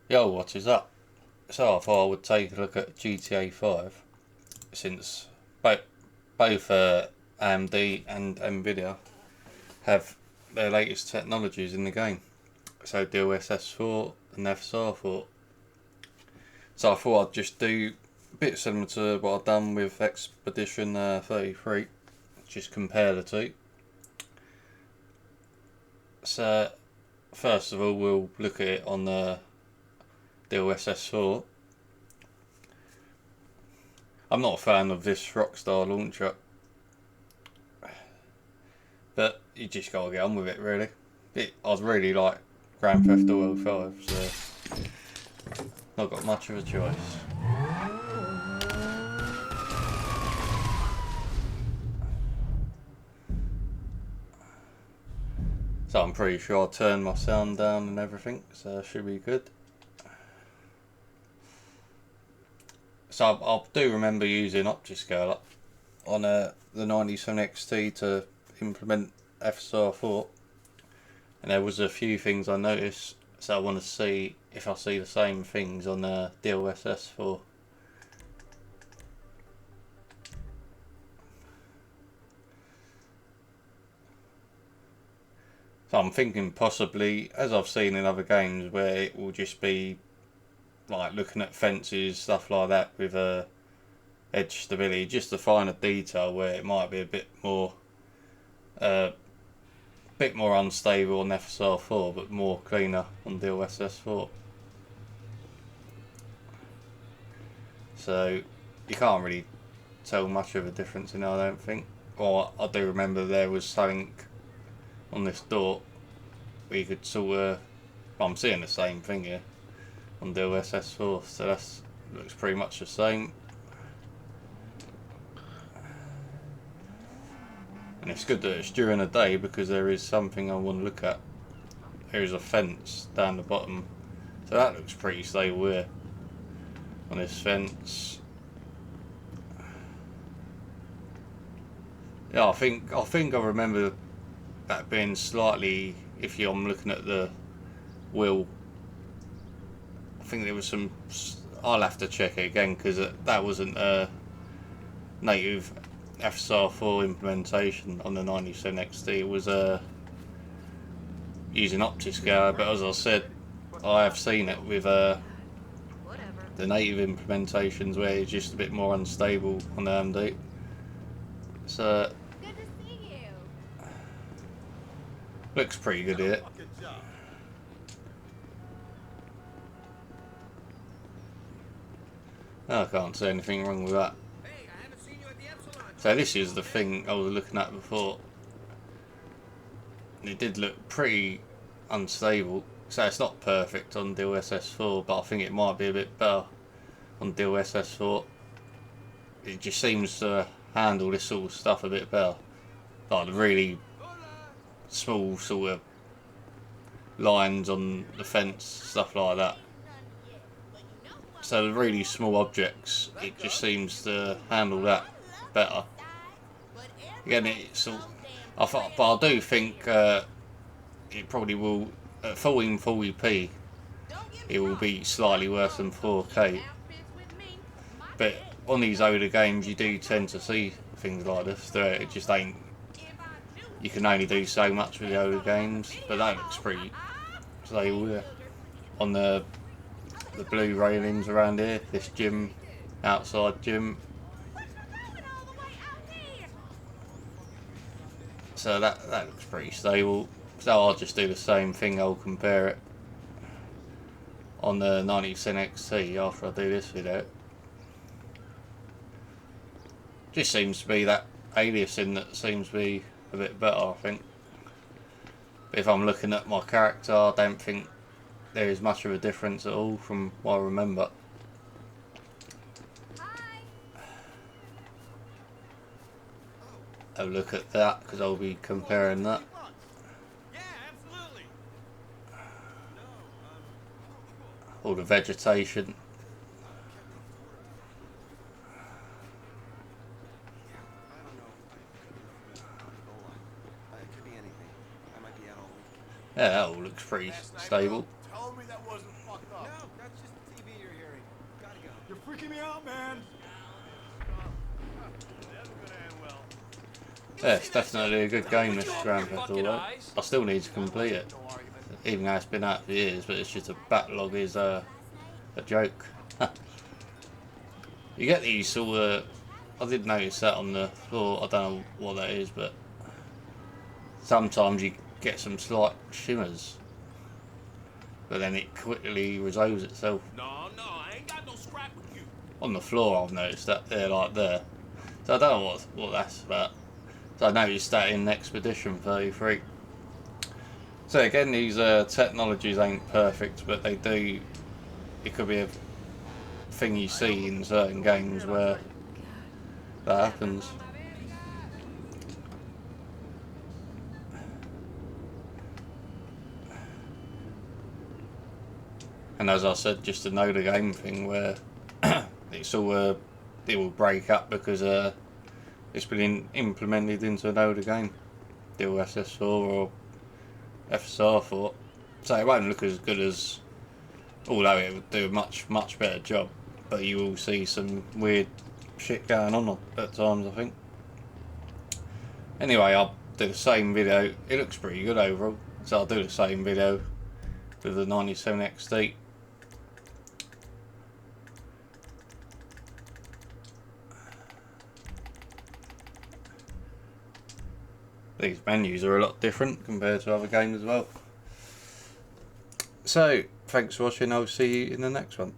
Yo, what is up? So I thought I would take a look at GTA 5 since both AMD and Nvidia have their latest technologies in the game. So DLSS 4 and FSR 4. So I thought I'd just do a bit similar to what I've done with Expedition 33. Just compare the two. So first of all we'll look at it on the DLSS 4. I'm not a fan of this Rockstar launcher, but you just gotta get on with it, really. I really like Grand Theft Auto 5, so not got much of a choice. So I'm pretty sure I turned my sound down and everything, so it should be good. So I do remember using Optiscaler on the 97 XT to implement FSR 4, and there was a few things I noticed, so I want to see if I see the same things on the DLSS 4. So I'm thinking possibly, as I've seen in other games, where it will just be like looking at fences, stuff like that, with edge stability, just to find a detail where it might be a bit more unstable on FSR 4, but more cleaner on DLSS 4. So you can't really tell much of a difference in it, I don't think. Or I do remember there was something on this door where you could sort of, well, I'm seeing the same thing here on DLSS 4, so that looks pretty much the same. And it's good that it's during the day, because there is something I want to look at. There is a fence down the bottom, so that looks pretty stable here on this fence. Yeah, I think I remember that being slightly iffy. I'm looking at the wheel. I think there was some. I'll have to check it again, because that wasn't a native FSR 4 implementation on the 97 XT. It was using Optiscaler, but as I said, I have seen it with the native implementations where it's just a bit more unstable on the AMD. So looks pretty good here. I can't see anything wrong with that. So this is the thing I was looking at before. It did look pretty unstable. So it's not perfect on DLSS 4, but I think it might be a bit better on DLSS 4. It just seems to handle this sort of stuff a bit better. Like the really small sort of lines on the fence, stuff like that. So the really small objects, it just seems to handle that better. Again, but I do think it probably will, at 1440p, it will be slightly worse than 4K. But on these older games, you do tend to see things like this. It just ain't. You can only do so much with the older games, but that looks pretty stable. Yeah. On the blue railings around here, this gym, outside gym. So that looks pretty stable. So I'll just do the same thing. I'll compare it on the 90% XT after I do this video. Just seems to be that aliasing that seems to be a bit better, I think. But if I'm looking at my character, I don't think there is much of a difference at all from what I remember. Have a look at that, because I'll be comparing that. All the vegetation. Yeah, that all looks pretty stable. freaking me out, man. Yeah, it's definitely a good game, this Grand Theft Auto. I still need to complete it, even though it's been out for years, but it's just the backlog is a joke. You get these sort of, I did notice that on the floor, I don't know what that is, but sometimes you get some slight shimmers, but then it quickly resolves itself. No, I ain't got no scrap with you. On the floor I've noticed that they're like there, so I don't know what that's about. So I noticed that in Expedition 33. So again, these technologies ain't perfect, but they do, it could be a thing you see in certain games where that happens. And as I said, just to know the game thing where it's all it will break up because it's been implemented into an older game, DLSS 4 or FSR 4, so it won't look as good as, although it would do a much better job, but you will see some weird shit going on at times, I think. Anyway, I'll do the same video. It looks pretty good overall, so I'll do the same video with the 97 XT. These menus are a lot different compared to other games as well. So, thanks for watching, I'll see you in the next one.